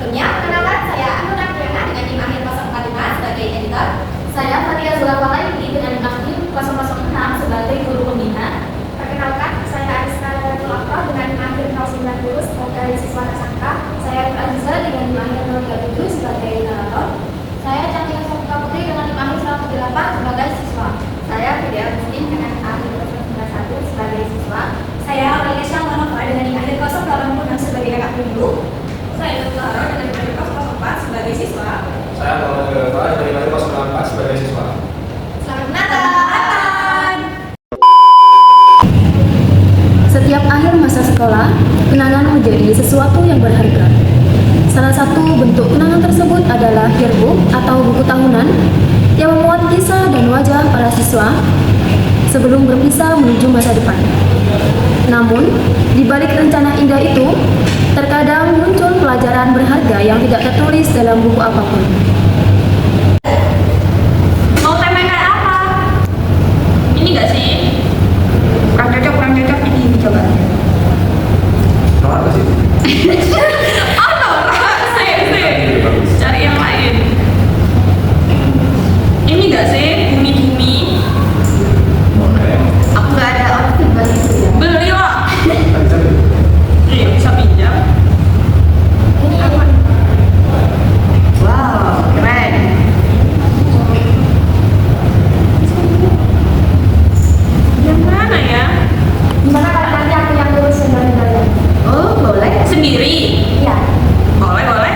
Sebelumnya, perkenalkan saya Anu Rakyana dengan NIM akhir 045 sebagai editor. Saya Fatia Zulafalaini dengan NIM akhir 006 sebagai guru pembina. Perkenalkan, saya Ariska Tulako dengan NIM akhir 090 sebagai siswa tersangka. Saya Aziza dengan NIM akhir 037 sebagai narator. Saya Cantika Sofika Putri dengan NIM akhir 108 sebagai siswa. Saya Vidya Agustin dengan NIM akhir 091 sebagai siswa. Saya Aurelia Syamanofa dengan NIM akhir 086 sebagai kakak guru. Saya Nutlara dengan NIM akhir 004 sebagai siswa. Saya Muhammad Galafa dari NIM 004 sebagai siswa. Selamat Natal! Setiap akhir masa sekolah, kenangan menjadi sesuatu yang berharga. Salah satu bentuk kenangan tersebut adalah yearbook atau buku tahunan yang memuat kisah dan wajah para siswa sebelum berpisah menuju masa depan. Namun, di balik rencana indah itu, terkadang muncul pelajaran berharga yang tidak tertulis dalam buku apapun. Mau tema kayak apa? Ini nggak sih? Kurang cocok ini coba. Kalau apa sih? Oh no, sih. Cari yang lain. Ini nggak sih? Bumi-bumi. Oke. Aku nggak ada outfit buat itu ya. Beli lah. Bisa nih. Iya, bisa pinjam. Ini apa? Wow, keren. Yang mana ya? Gimana kalau nanti aku yang lurusin dari kalian? Oh, boleh. Sendiri. Iya. Boleh, boleh.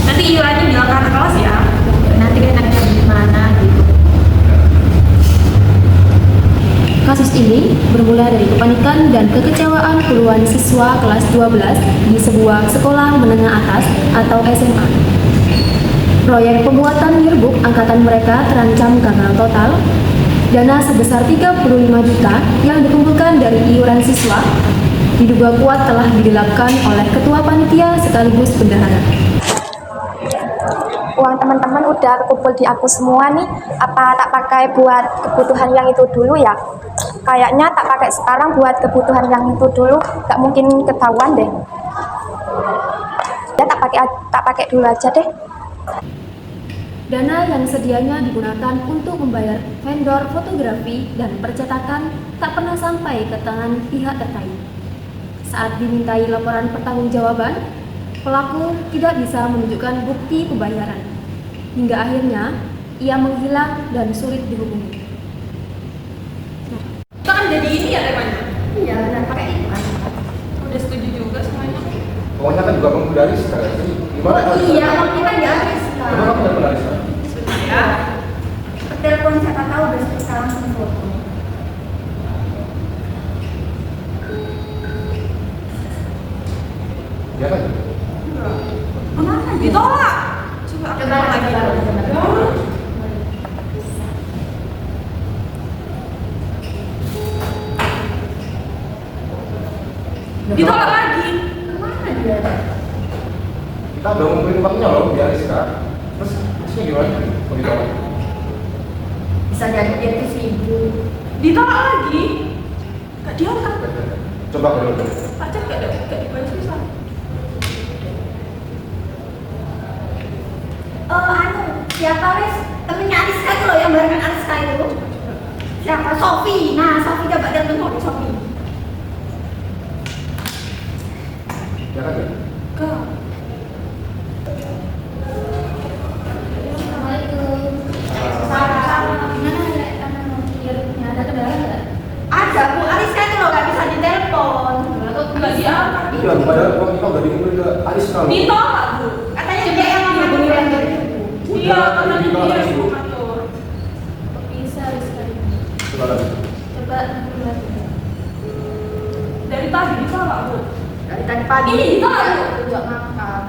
Nanti Ilanya bilang ke anak kelas ya. Nanti kita gimana gitu. Kasus ini bermula dari kepanikan dan kekecewaan puluhan siswa kelas 12 di sebuah sekolah menengah atas atau SMA. Proyek pembuatan yearbook angkatan mereka terancam gagal total. Dana sebesar 35 juta yang dikumpulkan dari iuran siswa diduga kuat telah digelapkan oleh ketua panitia sekaligus bendahara. Uang teman-teman udah kumpul di aku semua nih. Apa tak pakai buat kebutuhan yang itu dulu ya? Kayaknya tak pakai sekarang buat kebutuhan yang itu dulu, gak mungkin ketahuan deh. Ya tak pakai dulu aja deh. Dana yang sedianya digunakan untuk membayar vendor fotografi dan percetakan tak pernah sampai ke tangan pihak terkait. Saat dimintai laporan pertanggungjawaban, pelaku tidak bisa menunjukkan bukti pembayaran. Hingga akhirnya, ia menghilang dan sulit dihubungi. Itu kan jadi ini ya temanya. Iya, benar pakai itu kan. Udah setuju juga semuanya. Pokoknya kan juga kamu dari sekarang ini. Gimana? Iya, waktu kan ya Aris. Emang kamu udah dari sekarang? Sebentar ya. Telepon siapa tahu udah selesai langsung foto. Iya kan? Kemana? Ditolak. Coba aku Coba lagi. Ditolak lagi. Kemana dia? Kita udah ngumpulin uangnya loh di Ariska. Terusnya gimana? Mau ditolak? Bisa jadi dia itu sibuk. Ditolak lagi. Gak diangkat. Coba kalau dulu. Pak Cep gak dibayar susah. Siapa wes? Temennya Ariska itu loh yang barengan Ariska itu. Siapa? Sofi. Nah, Sofi coba telepon Sofi. Ya kan? Ke. Assalamualaikum. Ada kendala nggak? Ada Bu Ariska itu loh gak bisa ditelepon. Nggak diangkat. Iya, padahal uang kita udah dikumpulin ke Ariska loh. Ditolak Bu. Katanya dia yang menghubungi yang dari itu. Iya, karena dia ditolak yang lagi, Bu. mengatur. Bisa sekali. Coba lagi. Coba lihat. Dari tadi ditolak Bu. Dari tadi pagi. Ini ditolak Bu. Tidak ngangkat.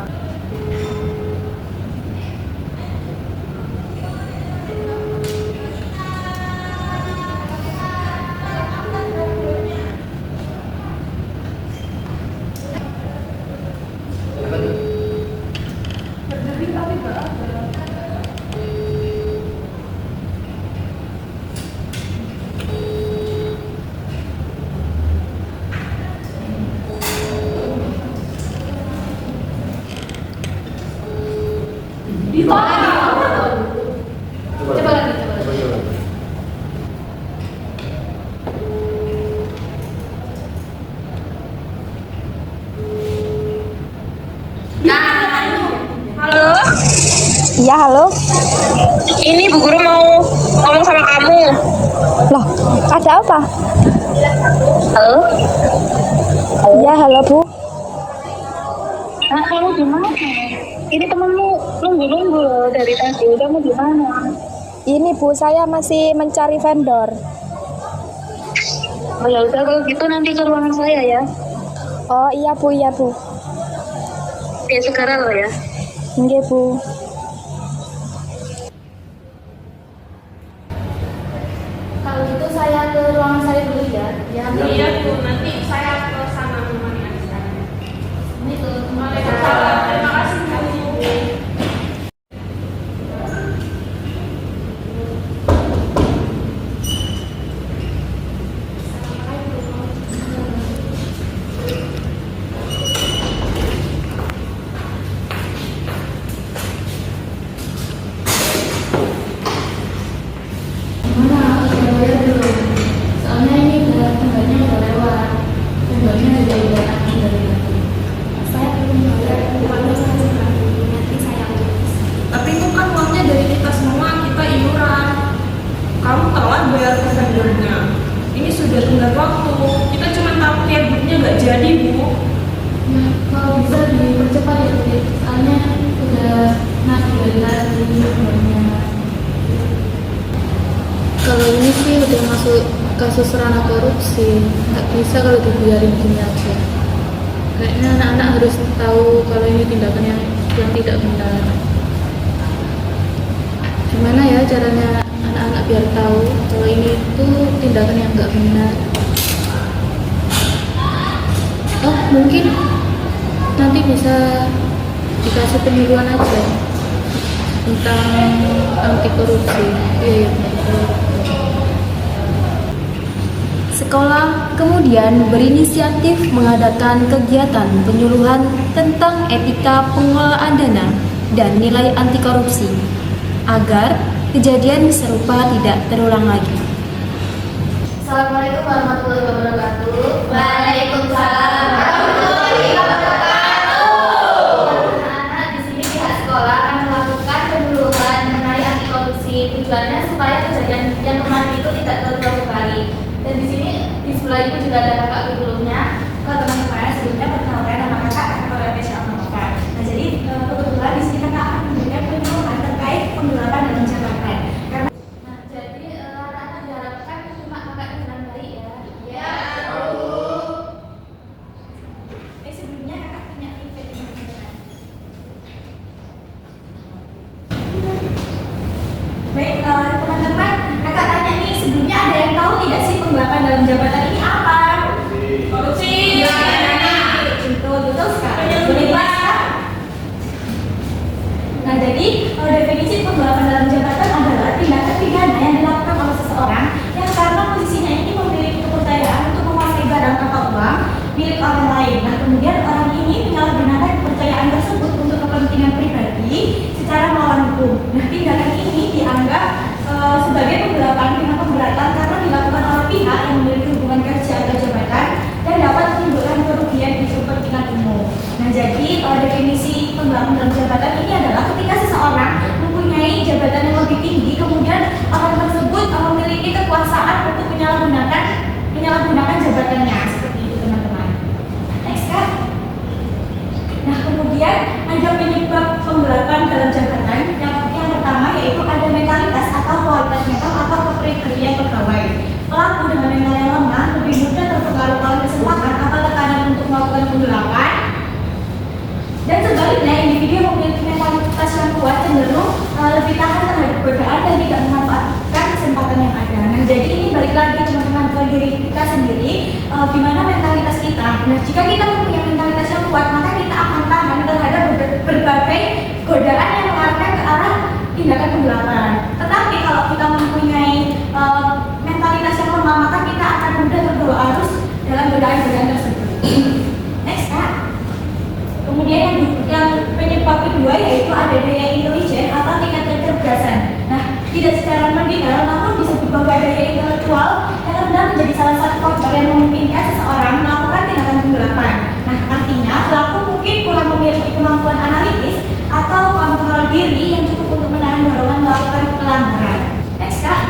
Ya kan? Berdering tapi nggak ada. Coba lagi. Halo, Iya, halo. ini Bu Guru mau ngomong sama kamu. Loh, ada apa? Halo? Iya, halo Bu. Nah, kamu di mana? Ini temanmu nunggu-nunggu loh dari tadi. Kamu di mana? Ini Bu, saya masih mencari vendor. Oh ya udah kalau gitu nanti ke ruangan saya ya. Oh iya Bu, iya Bu. Oke, sekarang loh ya. Nggih Bu. Kalau gitu saya ke ruangan saya dulu ya. Ya, Iya, Bu. Nanti saya ke sana rumahnya sekarang. Ini tuh, Waalaikumsalam. Terima kasih Bu. Mana udah bayar belum? Soalnya ini tanggalnya udah lewat. Tanggalnya udah datang dari tadi. Saya belum bayar, uangnya saya sekarang dulu. Nanti saya urus. Tapi itu kan uangnya dari kita semua, kita iuran. Kamu telat bayar ke vendornya. Ini sudah tenggat waktu. Kita cuma takut ya duitnya nggak jadi, Bu. Ya, kalau bisa dipercepat ya, Bu. Soalnya udah nasi dari tadi uangnya. Kalau ini sih udah masuk kasus ranah korupsi, nggak bisa kalau dibiarin gini aja. Kayaknya anak-anak harus tahu kalau ini tindakan yang tidak benar. Gimana ya caranya anak-anak biar tahu kalau ini tuh tindakan yang nggak benar? Oh, mungkin nanti bisa dikasih penyuluhan aja tentang anti korupsi. Iya. Sekolah kemudian berinisiatif mengadakan kegiatan penyuluhan tentang etika pengelolaan dana dan nilai anti korupsi agar kejadian serupa tidak terulang lagi. Assalamualaikum warahmatullahi wabarakatuh. Waalaikumsalam warahmatullahi wabarakatuh. Anak-anak di sini pihak sekolah akan melakukan penyuluhan mengenai anti korupsi. Tujuannya supaya kejadian yang kemarin itu tidak terulang kembali. Dan di sini di sebelah ibu juga ada kakak gurulnya. Kalau teman-teman sebelumnya perkenalkan nama kakak Resya Almawar. Nah jadi kebetulan di sini kakak akan memberikan penyuluhan terkait penggelapan dalam jabatan. Karena nah jadi anak-anak diharapkan cuma kakak yang benar baik ya. Ya. Sebelumnya kakak punya event teman-teman. Baik teman-teman, kakak tanya nih sebelumnya ada yang tahu tidak sih penggelapan dalam jabatan ini apa? Korupsi. Ya. Betul sekali. Boleh jelaskan? Nah jadi definisi penggelapan dalam jabatan adalah tindakan pidana yang dilakukan oleh seseorang yang karena posisinya ini memiliki kepercayaan untuk menguasai barang atau uang milik orang lain. Nah kemudian orang ini menyalahgunakan kepercayaan tersebut untuk kepentingan pribadi secara melawan hukum. Nah tindakan ini dianggap sebagai pemberatan karena dilakukan oleh pihak yang memiliki hubungan kerja atau jabatan dan dapat menimbulkan kerugian di kepentingan umum. Nah jadi definisi penggelapan dalam jabatan ini adalah ketika seseorang mempunyai jabatan yang lebih tinggi kemudian orang tersebut memiliki kekuasaan untuk menyalahgunakan jabatannya seperti itu teman-teman. Next kan? Nah kemudian ada penyebab penggelapan dalam jabatan yang pertama yaitu ada mentalitas atau kualitas mental atau kepribadian pegawai. Pelaku dengan mental yang lemah lebih mudah terpengaruh oleh kesempatan atau tekanan untuk melakukan penggelapan. Dan sebaliknya individu yang memiliki mentalitas yang kuat cenderung lebih tahan terhadap godaan dan tidak memanfaatkan kesempatan yang ada. Nah jadi ini balik lagi teman-teman ke diri kita sendiri, di mana mentalitas kita. Nah jika kita mempunyai mentalitas yang kuat maka kita akan tahan terhadap berbagai godaan yang mengarahkan ke arah tindakan penggelapan. Tetapi kalau kita mempunyai mentalitas yang lemah maka kita akan mudah terbawa arus dalam godaan-godaan tersebut. Next kan? Kemudian yang Yang penyebab kedua yaitu adanya intelijen atau tingkat kecerdasan. Nah, tidak secara mendetail namun disebut bahwa daya intelektual yang rendah menjadi salah satu faktor yang memungkinkan seseorang melakukan tindakan penggelapan. Nah, artinya pelaku mungkin kurang memiliki kemampuan analitis atau kontrol diri yang cukup untuk menahan dorongan melakukan pelanggaran. Next, Kak.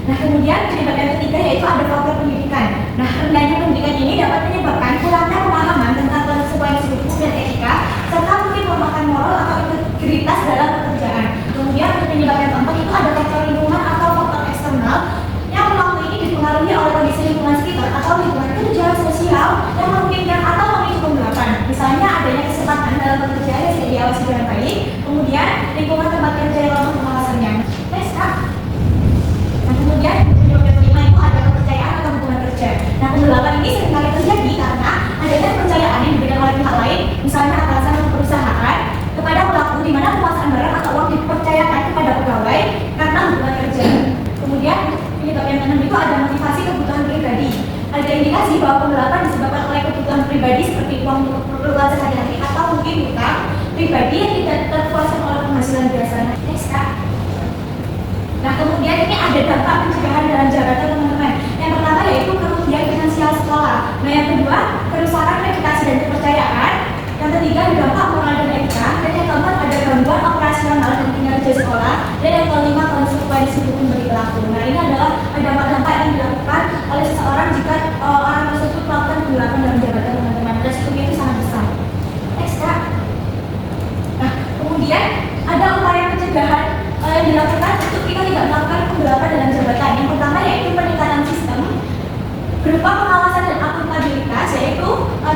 Nah, kemudian penyebab yang ketiga yaitu ada faktor pendidikan. Nah, rendahnya pendidikan ini dapat menyebabkan kurangnya pemahaman tentang konsekuensi hukum dan etika, serta mungkin merupakan moral atau integritas dalam pekerjaan. Kemudian penyebab yang keempat itu ada faktor lingkungan atau faktor eksternal yang pelaku ini dipengaruhi oleh kondisi lingkungan sekitar atau lingkungan kerja sosial yang memungkinkan atau memicu penggelapan. Misalnya adanya kesempatan dalam pekerjaan yang tidak diawasi dengan baik, kemudian lingkungan tempat kerja yang lemah pengawasannya. Next, Kak. Nah, kemudian penyebab yang kelima itu ada kepercayaan atau hubungan kerja. Nah, penggelapan ini seringkali terjadi karena adanya kepercayaan yang diberikan oleh pihak lain, misalnya atasan atau perusahaan, kepada pelaku di mana penguasaan barang atau uang dipercayakan kepada pegawai karena hubungan kerja. Kemudian penyebab yang keenam itu ada motivasi kebutuhan pribadi. Ada indikasi bahwa penggelapan disebabkan oleh kebutuhan pribadi seperti uang untuk keperluan sehari-hari atau mungkin hutang pribadi yang tidak terpuaskan oleh penghasilan biasa. Next, Kak. Nah, kemudian ini ada dampak pencegahan dalam jabatan, teman-teman. Yang pertama yaitu kerugian finansial sekolah. Nah, yang kedua kerusakan reputasi dan kepercayaan. Yang ketiga dampak moral dan etika. Dan yang keempat ada gangguan operasional dan kinerja sekolah. Dan yang kelima konsekuensi hukum bagi pelaku. Nah, ini adalah dampak-dampak yang dilakukan oleh seseorang jika orang tersebut melakukan penggelapan dalam jabatan, teman-teman. Resikonya itu sangat besar. Next, Kak. Nah, kemudian ada upaya pencegahan yang dilakukan untuk kita tidak melakukan penggelapan dalam jabatan. Yang pertama yaitu peningkatan sistem berupa pengawasan dan akuntabilitas, yaitu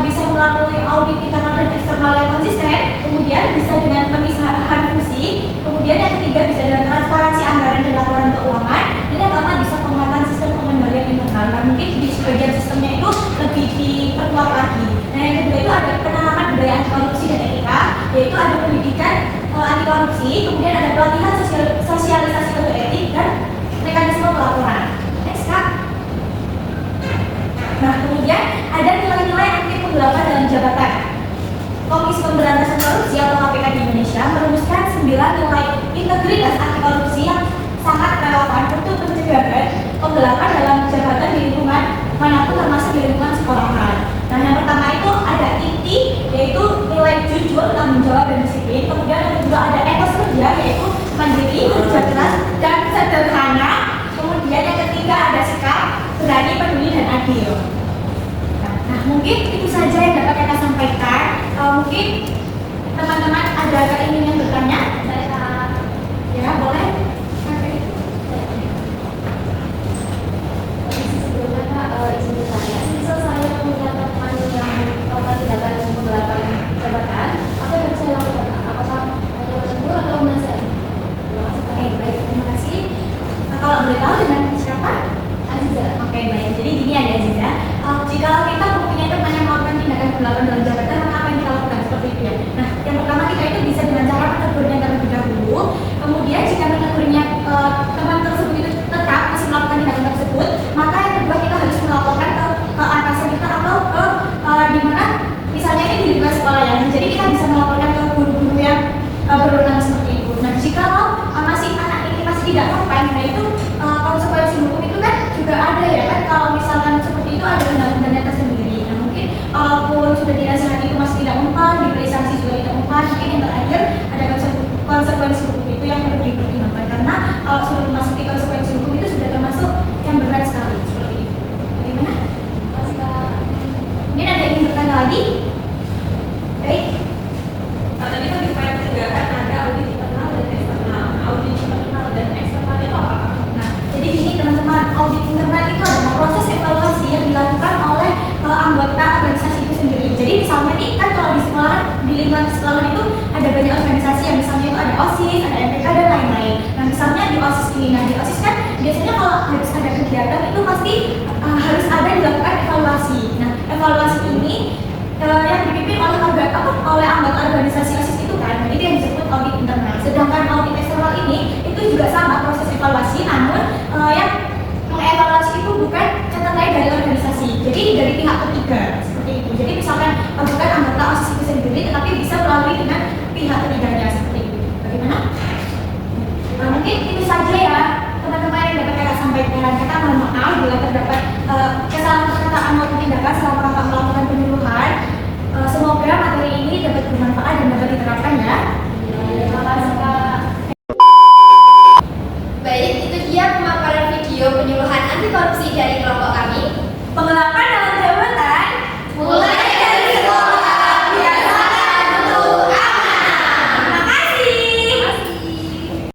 bisa melalui audit internal dan eksternal yang konsisten, kemudian bisa dengan pemisahan fungsi, kemudian yang ketiga bisa dengan transparansi anggaran dan laporan keuangan, dan yang keempat bisa penguatan sistem pengendalian internal. Nah, mungkin di sebagian sistemnya itu lebih diperkuat lagi. Nah, yang kedua itu ada penanaman budaya anti korupsi dan etika, yaitu ada pendidikan anti korupsi, kemudian ada pelatihan sosialisasi kode etik dan mekanisme pelaporan. Next, Kak. Nah, kemudian ada nilai-nilai anti penggelapan dalam jabatan. Komisi Pemberantasan Korupsi atau KPK di Indonesia merumuskan 9 nilai integritas anti korupsi yang sangat relevan untuk pencegahan penggelapan dalam jabatan di lingkungan manapun, termasuk di lingkungan sekolahan. Nah, yang pertama itu ada inti, yaitu nilai jujur, tanggung jawab dan disiplin. Kemudian yang kedua ada etos kerja, yaitu mandiri, kerja keras dan sederhana. Kemudian yang ketiga ada sikap berani, peduli dan adil. Nah, mungkin itu saja yang dapat kita sampaikan. Mungkin teman-teman ada keinginan bertanya? Ya, boleh. Kalau boleh tahu dengan siapa? Aziza. Oke, baik. Jadi gini ya Aziza. Jika kita mempunyai teman yang melakukan tindakan penggelapan dalam jabatan, maka apa yang kita lakukan seperti itu ya? Nah, yang pertama kita itu bisa dengan cara menegurnya terlebih dahulu. Kemudian jika menegurnya teman tersebut itu tetap masih melakukan tindakan tersebut, maka yang kedua kita harus melaporkan ke atasan kita atau ke di mana misalnya ini di lingkungan sekolah ya. Jadi kita bisa melaporkan ke guru-guru yang berwenang seperti itu. Nah, jika masih anak ini masih tidak mempan, nah itu konsekuensi hukum itu kan juga ada ya kan. Kalau misalkan seperti itu ada undang-undangnya tersendiri. Nah, mungkin walaupun sudah dinasihati itu masih tidak mempan, diberi sanksi juga tidak mempan, mungkin yang terakhir ada konsekuensi hukum itu yang perlu dipertimbangkan, karena kalau sudah memasuki konsekuensi hukum itu sudah termasuk yang berat sekali seperti itu. Bagaimana? Mungkin ada yang ingin bertanya lagi? Baik. Tadi kan di upaya pencegahan ada audit internal dan eksternal. Audit internal dan eksternal itu apa? Nah, jadi gini teman-teman, audit internal itu adalah proses evaluasi yang dilakukan oleh anggota organisasi itu sendiri. Jadi misalnya nih kan kalau di sekolah, di lingkungan sekolah itu ada banyak organisasi yang misalnya itu ada OSIS, ada MPK dan lain-lain. Nah, misalnya di OSIS ini, nah di OSIS kan biasanya kalau harus ada kegiatan itu pasti harus ada dilakukan evaluasi. Nah, evaluasi ini yang dipimpin oleh anggota organisasi OSIS itu kan, jadi yang disebut audit internal. Sedangkan audit eksternal ini itu juga sama proses evaluasi, namun yang mengevaluasi itu bukan terkait dari organisasi, jadi dari pihak ketiga seperti itu. Jadi misalkan bukan anggota OSIS itu sendiri, tetapi bisa pihak ketiganya seperti itu. Bagaimana? Nah, mungkin itu saja ya teman-teman yang dapat kakak sampaikan. Kakak mohon maaf bila terdapat kesalahan perkataan maupun tindakan selama kakak melakukan penyuluhan. Semoga materi ini dapat bermanfaat dan dapat diterapkan ya. Terima kasih Kak. Baik, itu dia pemaparan video penyuluhan anti korupsi dari kelompok kami. Penggelapan